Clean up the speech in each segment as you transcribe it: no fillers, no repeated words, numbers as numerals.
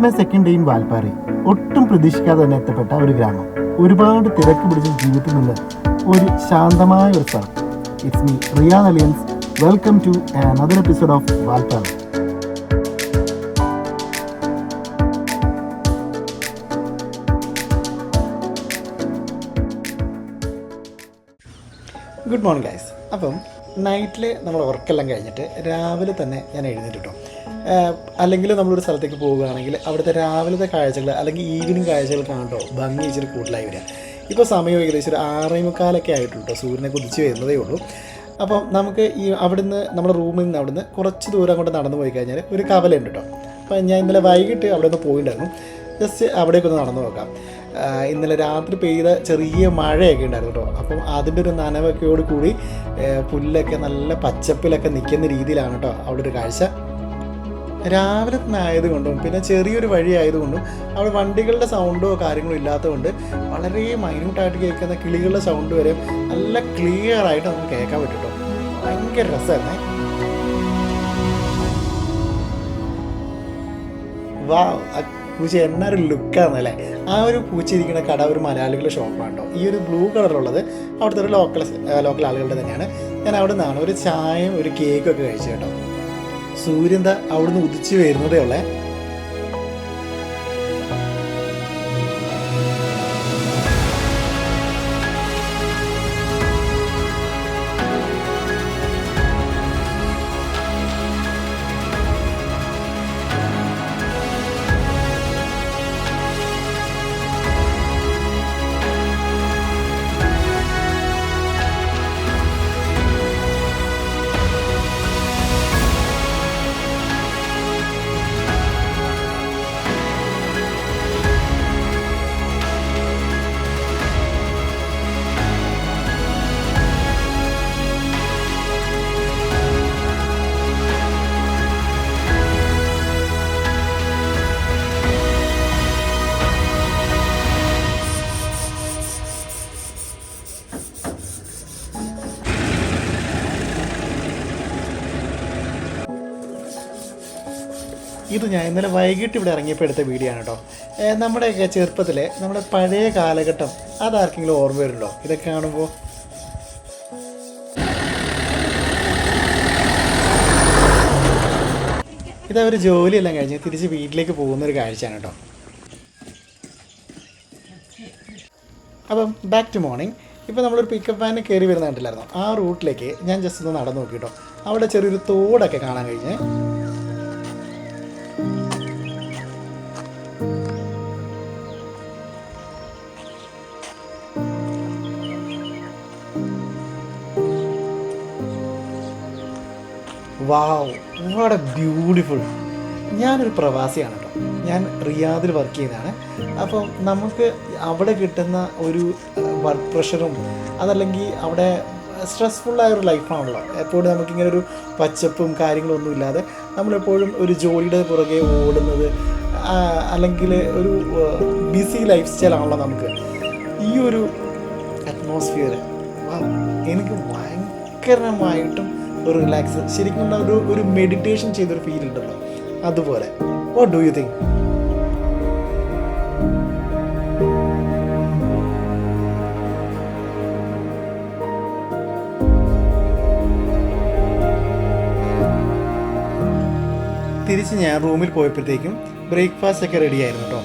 It's my second day in Valparai. ഒട്ടും പ്രതീക്ഷിക്കാതെ തന്നെ എത്തപ്പെട്ട ഒരു ഗ്രാമം, ഒരുപാട് തിരക്ക് പിടിച്ച ജീവിതത്തിൽ നിന്ന് ഒരു ശാന്തമായ ഒരു സ്ഥലം. ഇറ്റ്സ് മീ റിയാൻ അലിയൻസ്. Welcome to another episode of Valparai. Good morning guys. അപ്പം നൈറ്റിൽ നമ്മൾ ഉറക്കെല്ലാം കഴിഞ്ഞിട്ട് രാവിലെ തന്നെ ഞാൻ എഴുന്നേറ്റിട്ടോ. അല്ലെങ്കിൽ നമ്മളൊരു സ്ഥലത്തേക്ക് പോവുകയാണെങ്കിൽ അവിടുത്തെ രാവിലത്തെ കാഴ്ചകൾ അല്ലെങ്കിൽ ഈവനിങ് കാഴ്ചകൾ കാണട്ടോ ഭംഗി ഇച്ചിരി കൂടുതലായി വരിക. ഇപ്പോൾ സമയം ഏകദേശം ഒരു 6:45 ആയിട്ടുണ്ടോ, സൂര്യനെ കുതിച്ച് വരുന്നതേ ഉള്ളൂ. അപ്പം നമുക്ക് ഈ അവിടുന്ന് നമ്മുടെ റൂമിൽ നിന്ന് അവിടുന്ന് കുറച്ച് ദൂരം അങ്ങോട്ട് നടന്നു പോയി കഴിഞ്ഞാൽ ഒരു കവലയുണ്ട് കേട്ടോ. അപ്പം ഞാൻ ഇന്നലെ വൈകിട്ട് അവിടെ നിന്ന് പോയിട്ടുണ്ടായിരുന്നു. ജസ്റ്റ് അവിടേക്കൊന്ന് നടന്നു നോക്കാം. ഇന്നലെ രാത്രി പെയ്ത ചെറിയ മഴയൊക്കെ ഉണ്ടായിരുന്നു കേട്ടോ. അപ്പം അതിൻ്റെ ഒരു നനവൊക്കെയോട് കൂടി പുല്ലൊക്കെ നല്ല പച്ചപ്പിലൊക്കെ നിൽക്കുന്ന രീതിയിലാണ് കേട്ടോ അവിടെ ഒരു കാഴ്ച. രാവിലെ തന്നെ ആയതുകൊണ്ടും പിന്നെ ചെറിയൊരു വഴി ആയതുകൊണ്ടും അവിടെ വണ്ടികളുടെ സൗണ്ടോ കാര്യങ്ങളോ ഇല്ലാത്തതുകൊണ്ട് വളരെ മൈന്യൂട്ടായിട്ട് കേൾക്കുന്ന കിളികളുടെ സൗണ്ട് വരെ നല്ല ക്ലിയർ ആയിട്ട് നമുക്ക് കേൾക്കാൻ പറ്റും കേട്ടോ. ഭയങ്കര രസമായിരുന്നേ. വാ, പൂച്ച എന്നൊരു ലുക്കാണെന്നല്ലേ. ആ ഒരു പൂച്ച ഇരിക്കുന്ന കട ഒരു മലയാളികളുടെ ഷോപ്പാണ് കേട്ടോ. ഈ ഒരു ബ്ലൂ കളറുള്ളത് അവിടുത്തെ ഒരു ലോക്കൽ ആളുകളുടെ തന്നെയാണ്. ഞാൻ അവിടെ നിന്നാണ് ഒരു ചായയും ഒരു കേക്കൊക്കെ കഴിച്ചു കേട്ടോ. സൂര്യൻ അവിടുന്ന് ഉദിച്ചു വരുന്നതേ ഉള്ളേ. ഇത് ഞാൻ ഇന്നലെ വൈകിട്ട് ഇവിടെ ഇറങ്ങിയപ്പോൾ എടുത്ത വീഡിയോ ആണ് കേട്ടോ. നമ്മുടെയൊക്കെ ചെറുപ്പത്തിൽ നമ്മുടെ പഴയ കാലഘട്ടം അതാർക്കെങ്കിലും ഓർമ്മ വരുന്നുണ്ടോ ഇതൊക്കെ കാണുമ്പോൾ? ഇതവർ ജോലിയെല്ലാം കഴിഞ്ഞ് തിരിച്ച് വീട്ടിലേക്ക് പോകുന്നൊരു കാഴ്ചയാണ് കേട്ടോ. അപ്പം ബാക്ക് ടു മോർണിംഗ്. ഇപ്പോൾ നമ്മളൊരു പിക്കപ്പ് വാനിൽ കയറി വരുന്ന കണ്ടില്ലായിരുന്നു. ആ റൂട്ടിലേക്ക് ഞാൻ ജസ്റ്റ് ഒന്ന് നടന്നു നോക്കി കേട്ടോ. അവിടെ ചെറിയൊരു തോടൊക്കെ കാണാൻ കഴിഞ്ഞ്. വാവ്, വാട്ട് എ ബ്യൂട്ടിഫുൾ. ഞാനൊരു പ്രവാസിയാണ് കേട്ടോ. ഞാൻ റിയാദിൽ വർക്ക് ചെയ്യുന്നതാണ്. അപ്പം നമുക്ക് അവിടെ കിട്ടുന്ന ഒരു വർക്ക് പ്രഷറും അതല്ലെങ്കിൽ അവിടെ സ്ട്രെസ്ഫുള്ളായൊരു ലൈഫാണല്ലോ. എപ്പോഴും നമുക്കിങ്ങനെ ഒരു പച്ചപ്പും കാര്യങ്ങളൊന്നും ഇല്ലാതെ നമ്മളെപ്പോഴും ഒരു ജോലിയുടെ പുറകെ ഓടുന്നത് അല്ലെങ്കിൽ ഒരു ബിസി ലൈഫ് സ്റ്റൈലാണല്ലോ നമുക്ക്. ഈ ഒരു അറ്റ്മോസ്ഫിയർ എനിക്ക് ഭയങ്കരമായിട്ടും ഒരു റിലാക്സ്, ശരിക്കും ഒരു മെഡിറ്റേഷൻ ചെയ്തൊരു ഫീൽ ഉണ്ടല്ലോ അതുപോലെ. What do you think? തിരിച്ച് ഞാൻ റൂമിൽ പോയപ്പോഴത്തേക്കും ബ്രേക്ക്ഫാസ്റ്റ് ഒക്കെ റെഡി ആയിരുന്നു കേട്ടോ.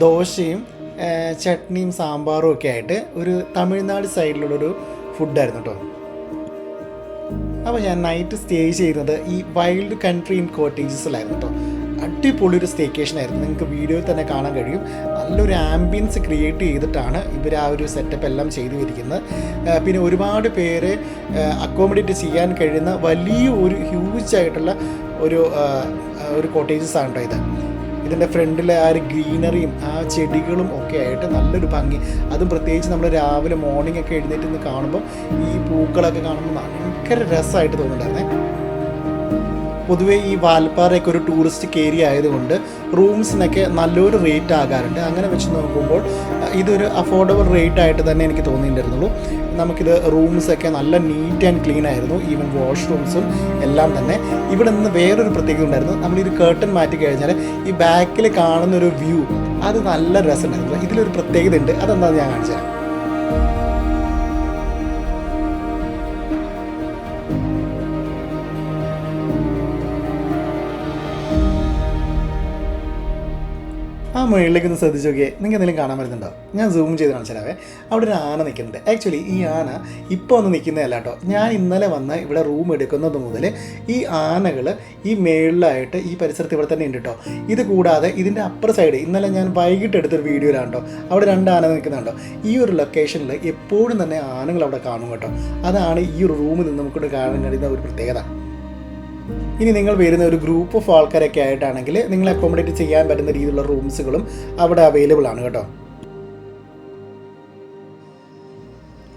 ദോശയും ചട്നിയും സാമ്പാറും ഒക്കെ ആയിട്ട് ഒരു തമിഴ്നാട് സൈഡിലുള്ളൊരു ഫുഡായിരുന്നു കേട്ടോ. അപ്പോൾ ഞാൻ നൈറ്റ് സ്റ്റേ ചെയ്യുന്നത് ഈ വൈൽഡ് കൺട്രി ഇൻ കോട്ടേജസിലായിരുന്നു കേട്ടോ. അടിപൊളി ഒരു സ്റ്റേക്കേഷൻ ആയിരുന്നു. നിങ്ങൾക്ക് വീഡിയോയിൽ തന്നെ കാണാൻ കഴിയും. നല്ലൊരു ആംബിയൻസ് ക്രിയേറ്റ് ചെയ്തിട്ടാണ് ഇവർ ആ ഒരു സെറ്റപ്പ് എല്ലാം ചെയ്തു വരിക്കുന്നത്. പിന്നെ ഒരുപാട് പേര് അക്കോമഡേറ്റ് ചെയ്യാൻ കഴിയുന്ന വലിയ ഒരു ഹ്യൂജ് ആയിട്ടുള്ള ഒരു കോട്ടേജസാണ് കേട്ടോ ഇത്. ഇതിൻ്റെ ഫ്രണ്ടിലെ ആ ഒരു ഗ്രീനറിയും ആ ചെടികളും ഒക്കെ ആയിട്ട് നല്ലൊരു ഭംഗി. അതും പ്രത്യേകിച്ച് നമ്മൾ രാവിലെ മോർണിംഗ് ഒക്കെ എഴുന്നേറ്റ് നിന്ന് കാണുമ്പോൾ ഈ പൂക്കളൊക്കെ കാണുമ്പോൾ ഭയങ്കര രസമായിട്ട് തോന്നുന്നുണ്ടായിരുന്നേ. പൊതുവേ ഈ വാൽപ്പാറയൊക്കെ ഒരു ടൂറിസ്റ്റ് ഏരിയ ആയതുകൊണ്ട് റൂംസിനൊക്കെ നല്ലൊരു റേറ്റ് ആകാറുണ്ട്. അങ്ങനെ വെച്ച് നോക്കുമ്പോൾ ഇതൊരു അഫോർഡബിൾ റേറ്റ് ആയിട്ട് തന്നെ എനിക്ക് തോന്നിയിട്ടുണ്ടായിരുന്നുള്ളൂ. നമുക്കിത് റൂംസൊക്കെ നല്ല നീറ്റ് ആൻഡ് ക്ലീൻ ആയിരുന്നു, ഈവൻ വാഷ്റൂംസും എല്ലാം തന്നെ. ഇവിടെ നിന്ന് വേറൊരു പ്രത്യേകത ഉണ്ടായിരുന്നു. നമ്മളൊരു കേർട്ടൻ മാറ്റി കഴിഞ്ഞാൽ ഈ ബാക്കിൽ കാണുന്നൊരു വ്യൂ അത് നല്ല രസമുണ്ടായിരുന്നു. ഇതിലൊരു പ്രത്യേകത ഉണ്ട്, അതെന്താണെന്ന് ഞാൻ കാണിച്ചു തരാം. ആ മുകളിലേക്ക് ഒന്ന് ശ്രദ്ധിച്ച് നോക്കിയേ, നിങ്ങൾക്ക് എന്തെങ്കിലും കാണാൻ പറ്റുന്നുണ്ടോ? ഞാൻ സൂം ചെയ്ത് കാണിച്ചാലേ. അവിടെ ഒരു ആന നിൽക്കുന്നുണ്ട്. ആക്ച്വലി ഈ ആന ഇപ്പോൾ ഒന്ന് നിൽക്കുന്നതല്ല കേട്ടോ. ഞാൻ ഇന്നലെ വന്ന് ഇവിടെ റൂം എടുക്കുന്നത് മുതൽ ഈ ആനകൾ ഈ മേളിലായിട്ട് ഈ പരിസരത്ത് ഇവിടെ തന്നെ ഉണ്ട് കേട്ടോ. ഇത് കൂടാതെ ഇതിൻ്റെ അപ്പുറ സൈഡ് ഇന്നലെ ഞാൻ വൈകിട്ട് എടുത്തൊരു വീഡിയോയിലാണ് കേട്ടോ, അവിടെ 2 ആന നിൽക്കുന്നുണ്ടോ. ഈ ഒരു ലൊക്കേഷനിൽ എപ്പോഴും തന്നെ ആനകൾ അവിടെ കാണും കേട്ടോ. അതാണ് ഈ ഒരു റൂമിൽ നിന്ന് നമുക്കിവിടെ കാണാൻ കഴിയുന്ന ഒരു പ്രത്യേകത. ഇനി നിങ്ങൾ വരുന്ന ഒരു ഗ്രൂപ്പ് ഓഫ് ആൾക്കാരൊക്കെ ആയിട്ടാണെങ്കിൽ നിങ്ങൾ അക്കോമഡേറ്റ് ചെയ്യാൻ പറ്റുന്ന രീതിയിലുള്ള റൂംസുകളും അവിടെ അവൈലബിൾ ആണ് കേട്ടോ.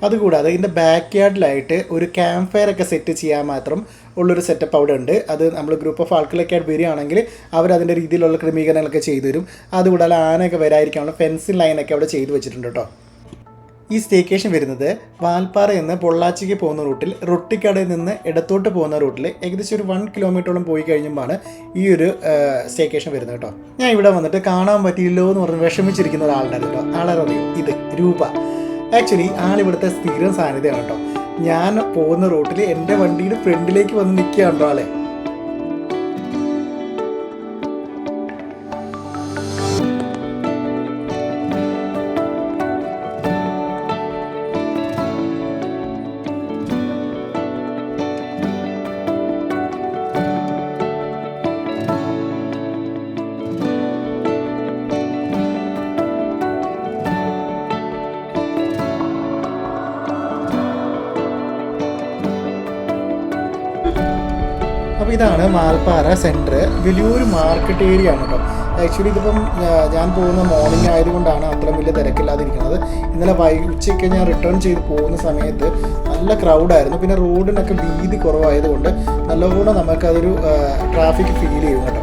അതുകൂടാതെ ഇതിൻ്റെ ബാക്ക് യാർഡിലായിട്ട് ഒരു ക്യാമ്പ് ഫയർ ഒക്കെ സെറ്റ് ചെയ്യാൻ മാത്രം ഉള്ളൊരു സെറ്റപ്പ് അവിടെ ഉണ്ട്. അത് നമ്മൾ ഗ്രൂപ്പ് ഓഫ് ആൾക്കാരൊക്കെ ആയിട്ട് വരികയാണെങ്കിൽ അവരതിൻ്റെ രീതിയിലുള്ള ക്രമീകരണങ്ങളൊക്കെ ചെയ്തു തരും. അതുകൂടാതെ ആനയൊക്കെ വരാതിരിക്കാനുള്ള ഫെൻസിങ് ലൈനൊക്കെ അവിടെ ചെയ്തു വെച്ചിട്ടുണ്ട് കേട്ടോ. ഈ സ്റ്റേക്കേഷൻ വരുന്നത് വാൽപ്പാറ നിന്ന് പൊള്ളാച്ചിക്ക് പോകുന്ന റൂട്ടിൽ റൊട്ടിക്കടയിൽ നിന്ന് ഇടത്തോട്ട് പോകുന്ന റൂട്ടിൽ ഏകദേശം ഒരു 1 കിലോമീറ്ററോളം പോയി കഴിയുമ്പോഴാണ് ഈ ഒരു സ്റ്റേക്കേഷൻ വരുന്നത് കേട്ടോ. ഞാൻ ഇവിടെ വന്നിട്ട് കാണാൻ പറ്റിയില്ലോ എന്ന് പറഞ്ഞ് വിഷമിച്ചിരിക്കുന്ന ഒരാളുണ്ടായിരുന്നു കേട്ടോ. ആളറിയോ? ഇത് രൂപ. ആക്ച്വലി ആളിവിടുത്തെ സ്ഥിരം സാന്നിധ്യമാണ് കേട്ടോ. ഞാൻ പോകുന്ന റൂട്ടിൽ എൻ്റെ വണ്ടിയുടെ ഫ്രണ്ടിലേക്ക് വന്ന് നിൽക്കുകയാണോ ആളെ. അപ്പോൾ ഇതാണ് മാൽപ്പാറ സെൻറ്റർ. വലിയൊരു മാർക്കറ്റ് ഏരിയ ആണ് കേട്ടോ. ആക്ച്വലി ഇതിപ്പം ഞാൻ പോകുന്ന മോർണിംഗ് ആയതുകൊണ്ടാണ് അത്ര വലിയ തിരക്കില്ലാതിരിക്കുന്നത്. ഇന്നലെ ഉച്ചയ്ക്ക് ഞാൻ റിട്ടേൺ ചെയ്ത് പോകുന്ന സമയത്ത് നല്ല ക്രൗഡായിരുന്നു. പിന്നെ റോഡിനൊക്കെ വീതി കുറവായതുകൊണ്ട് നല്ലപോലെ നമുക്കതൊരു ട്രാഫിക് ഫീൽ ചെയ്യും കേട്ടോ.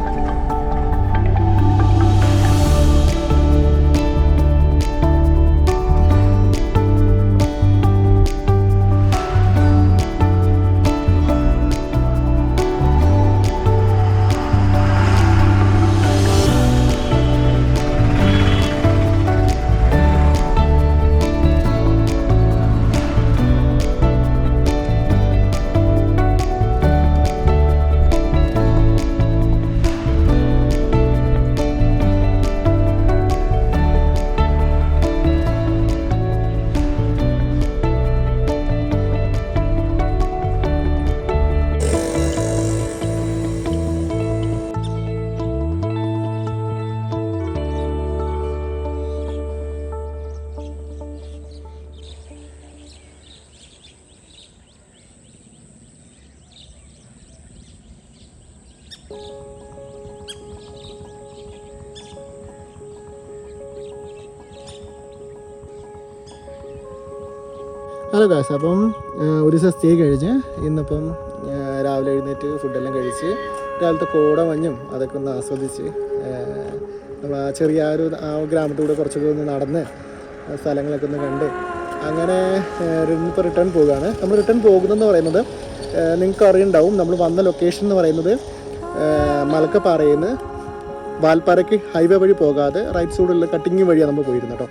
ഹലോ ഗായ്സ്, അപ്പം ഒരു ദിവസം സ്റ്റേ കഴിഞ്ഞ് ഇന്നിപ്പം രാവിലെ എഴുന്നേറ്റ് ഫുഡെല്ലാം കഴിച്ച് രാവിലത്തെ കോട മഞ്ഞും അതൊക്കെ ഒന്ന് ആസ്വദിച്ച് നമ്മൾ ആ ചെറിയ ആ ഗ്രാമത്തിലൂടെ കുറച്ചൊക്കെ ഒന്ന് നടന്ന് സ്ഥലങ്ങളൊക്കെ ഒന്ന് കണ്ട് അങ്ങനെ ഇപ്പോൾ റിട്ടേൺ പോവുകയാണ്. നമ്മൾ റിട്ടേൺ പോകുന്നതെന്ന് പറയുന്നത് നിങ്ങൾക്ക് അറിയുണ്ടാവും, നമ്മൾ വന്ന ലൊക്കേഷൻ എന്ന് പറയുന്നത് മലക്കപ്പാറയിൽ നിന്ന് വാൽപ്പാറയ്ക്ക് ഹൈവേ വഴി പോകാതെ റൈറ്റ് സൈഡിലുള്ള കട്ടിങ് വഴിയാണ് നമ്മൾ പോയിരുന്നത് കേട്ടോ.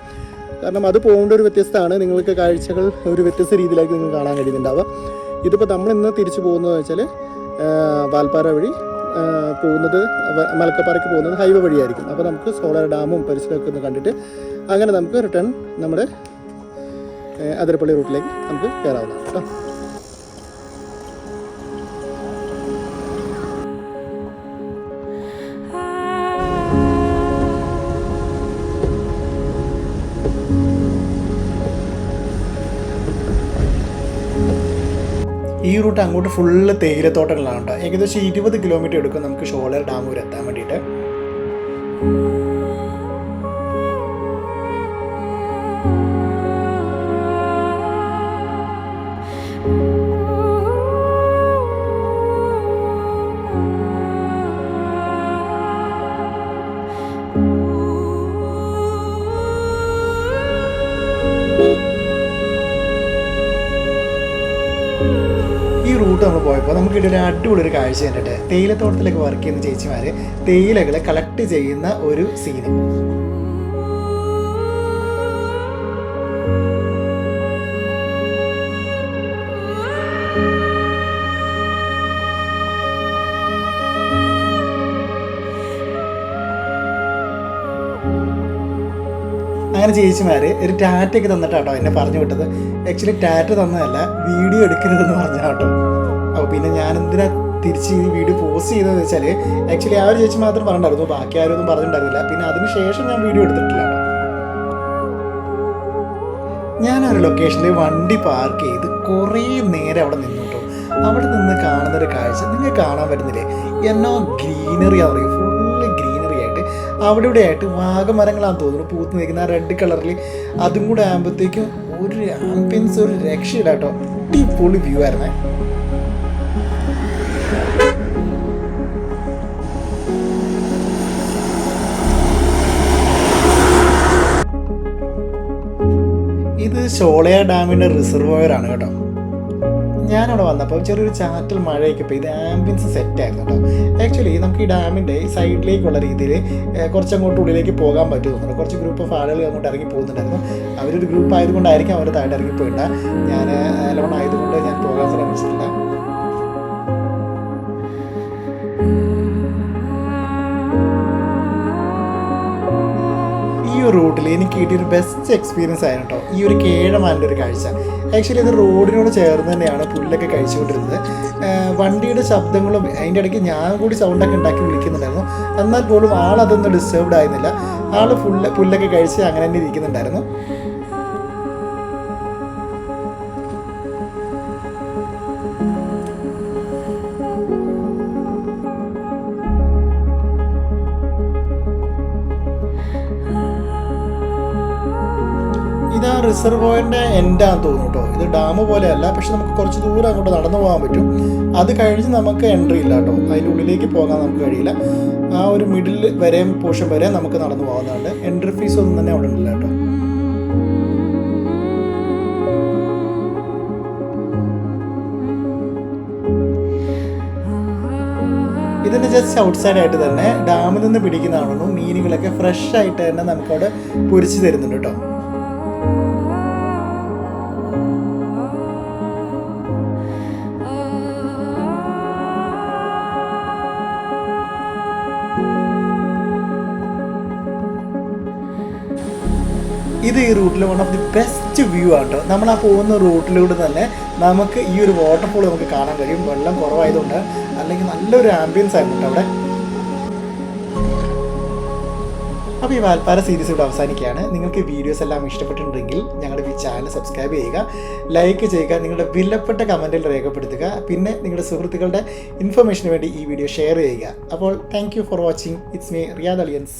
കാരണം അത് പോകേണ്ട ഒരു വ്യത്യസ്തമാണ്. നിങ്ങൾക്ക് കാഴ്ചകൾ ഒരു വ്യത്യസ്ത രീതിയിലേക്ക് നിങ്ങൾക്ക് കാണാൻ കഴിയുന്നുണ്ടാവുക. ഇതിപ്പോൾ നമ്മൾ ഇന്ന് തിരിച്ചു പോകുന്നതെന്ന് വെച്ചാൽ വാൽപ്പാറ വഴി പോകുന്നത് മലക്കപ്പാറയ്ക്ക് പോകുന്നത് ഹൈവേ വഴിയായിരിക്കും. അപ്പോൾ നമുക്ക് സോളാർ ഡാമും പരിസരമൊക്കെ ഒന്ന് കണ്ടിട്ട് അങ്ങനെ നമുക്ക് റിട്ടേൺ നമ്മുടെ അതിരപ്പള്ളി റൂട്ടിലേക്ക് നമുക്ക് കയറാവുന്നതാണ് കേട്ടോ. ഈ റൂട്ട് അങ്ങോട്ട് ഫുള്ള് തേയിലത്തോട്ടങ്ങളാണ് കേട്ടോ. ഏകദേശം 20 കിലോമീറ്റർ എടുക്കും നമുക്ക് ഷോളർ ഡാം വരെ എത്താൻ വേണ്ടിയിട്ട്. നമുക്കിവിടെ ഒരു അടിപൊളി ഒരു കാഴ്ച കണ്ടിട്ട് തേയിലത്തോട്ടത്തിലേക്ക് വർക്ക് ചെയ്യുന്ന ചേച്ചിമാർ തേയിലകളെ കളക്ട് ചെയ്യുന്ന ഒരു സീന്. അങ്ങനെ ചേച്ചിമാർ ഒരു ടാറ്റൊക്കെ തന്നിട്ടാട്ടോ എന്നെ പറഞ്ഞു വിട്ടത്. ആക്ച്വലി ടാറ്റ തന്നതല്ല, വീഡിയോ എടുക്കരുതെന്ന് പറഞ്ഞ കേട്ടോ. അപ്പോൾ പിന്നെ ഞാൻ എന്തിനാ തിരിച്ച് ഈ വീഡിയോ പോസ്റ്റ് ചെയ്തതെന്ന് വെച്ചാൽ ആക്ച്വലി ആ ഒരു ചേച്ചി മാത്രം പറഞ്ഞിട്ടുണ്ടായിരുന്നു, ബാക്കി ആരും ഒന്നും പറഞ്ഞിട്ടുണ്ടായിരുന്നില്ല. പിന്നെ അതിന് ശേഷം ഞാൻ വീഡിയോ എടുത്തിട്ടില്ല കേട്ടോ. ഞാനൊരു ലൊക്കേഷനിൽ വണ്ടി പാർക്ക് ചെയ്ത് കുറേ നേരം അവിടെ നിന്നു കേട്ടോ. അവിടെ നിന്ന് കാണുന്നൊരു കാഴ്ച നിങ്ങൾക്ക് കാണാൻ പറ്റുന്നില്ലേ? എന്നോ ഗ്രീനറി അറിയും, ഫുള്ള് ഗ്രീനറി ആയിട്ട് അവിടെ ഇവിടെ ആയിട്ട് വാഗമരങ്ങളാണെന്ന് തോന്നുന്നു പൂത്ത് നിൽക്കുന്ന ആ റെഡ് കളറിൽ. അതും കൂടെ ആകുമ്പോഴത്തേക്കും ഒരു ആംബിയൻസ് ഒരു രക്ഷയില്ല കേട്ടോ. അടിപൊളി വ്യൂ ആയിരുന്നേ. ഇത് ഷോളയ ഡാമിൻ്റെ റിസർവോയർ ആണ് കേട്ടോ. ഞാനവിടെ വന്നപ്പോൾ ചെറിയൊരു ചാറ്റൽ മഴയൊക്കെ പെയ്ത് ആംബിയൻസ് സെറ്റായിരുന്നു കേട്ടോ. ആക്ച്വലി നമുക്ക് ഈ ഡാമിൻ്റെ ഈ രീതിയിൽ കുറച്ചങ്ങോട്ട് ഉള്ളിലേക്ക് പോകാൻ പറ്റുമെന്നുണ്ട്. കുറച്ച് ഗ്രൂപ്പ് ഓഫ് ആളുകൾ അങ്ങോട്ട് ഇറങ്ങി പോകുന്നുണ്ടായിരുന്നു. അവരൊരു ഗ്രൂപ്പ് ആയതുകൊണ്ടായിരിക്കും അവർ താഴെ ഇറങ്ങി പോയിട്ട. ഞാൻ ലോൺ ആയതുകൊണ്ട് ഞാൻ പോകാൻ ശ്രമിച്ചിട്ടില്ല. ഈ ഒരു റൂട്ടിൽ എനിക്ക് കിട്ടിയൊരു ബെസ്റ്റ് എക്സ്പീരിയൻസ് ആയിരുന്നു കേട്ടോ ഈ ഒരു കേഴമാൻ്റെ ഒരു കാഴ്ച. ആക്ച്വലി ഇത് റോഡിനോട് ചേർന്ന് തന്നെയാണ് പുല്ലൊക്കെ കഴിച്ചുകൊണ്ടിരുന്നത്. വണ്ടിയുടെ ശബ്ദങ്ങളും അതിൻ്റെ ഇടയ്ക്ക് ഞാൻ കൂടി സൗണ്ടൊക്കെ ഉണ്ടാക്കി വിളിക്കുന്നുണ്ടായിരുന്നു. എന്നാൽ പോലും ആളതൊന്നും ഡിസ്റ്റർബ്ഡ് ആയിരുന്നില്ല. ആൾ പുല്ലൊക്കെ കഴിച്ച് അങ്ങനെ തന്നെ ഇരിക്കുന്നുണ്ടായിരുന്നു. ഇതാ റിസർവോയറിൻ്റെ എൻഡാന്ന് തോന്നുന്നു കേട്ടോ. ഇത് ഡാം പോലെയല്ല, പക്ഷെ നമുക്ക് കുറച്ച് ദൂരം അങ്ങോട്ട് നടന്നു പോകാൻ പറ്റും. അത് കഴിഞ്ഞ് നമുക്ക് എൻട്രി ഇല്ല കേട്ടോ. അതിൻ്റെ ഉള്ളിലേക്ക് പോകാൻ നമുക്ക് കഴിയില്ല. ആ ഒരു മിഡിൽ വരെ പോർഷൻ വരെ നമുക്ക് നടന്നു പോകുന്നതുകൊണ്ട് എൻട്രി ഫീസ് ഒന്നും തന്നെ അവിടെ ഉണ്ടല്ല കേട്ടോ. ഇതിൻ്റെ ജസ്റ്റ് ഔട്ട്സൈഡ് ആയിട്ട് തന്നെ ഡാമിൽ നിന്ന് പിടിക്കുന്നതാണെന്നു മീനുകളൊക്കെ ഫ്രഷ് ആയിട്ട് തന്നെ നമുക്കവിടെ പൊരിച്ച് തരുന്നുണ്ട് കേട്ടോ. ഇത് ഈ റൂട്ടിൽ one of the best view ആണ് കേട്ടോ. നമ്മൾ ആ പോകുന്ന റൂട്ടിലൂടെ തന്നെ നമുക്ക് ഈ ഒരു വാട്ടർഫോൾ നമുക്ക് കാണാൻ കഴിയും. വെള്ളം കുറവായതുകൊണ്ട് അല്ലെങ്കിൽ നല്ലൊരു ആംബിയൻസ് ആയിരുന്നു കേട്ടോ അവിടെ. അപ്പോൾ ഈ വാൽപ്പാറ സീരീസ് ഇവിടെ അവസാനിക്കുകയാണ്. നിങ്ങൾക്ക് വീഡിയോസ് എല്ലാം ഇഷ്ടപ്പെട്ടിട്ടുണ്ടെങ്കിൽ ഞങ്ങളുടെ ഈ ചാനൽ സബ്സ്ക്രൈബ് ചെയ്യുക, ലൈക്ക് ചെയ്യുക, നിങ്ങളുടെ വിലപ്പെട്ട കമൻറ്റിൽ രേഖപ്പെടുത്തുക. പിന്നെ നിങ്ങളുടെ സുഹൃത്തുക്കളുടെ ഇൻഫർമേഷന് വേണ്ടി ഈ വീഡിയോ ഷെയർ ചെയ്യുക. അപ്പോൾ thank you for watching. It's me Riyadh aliens.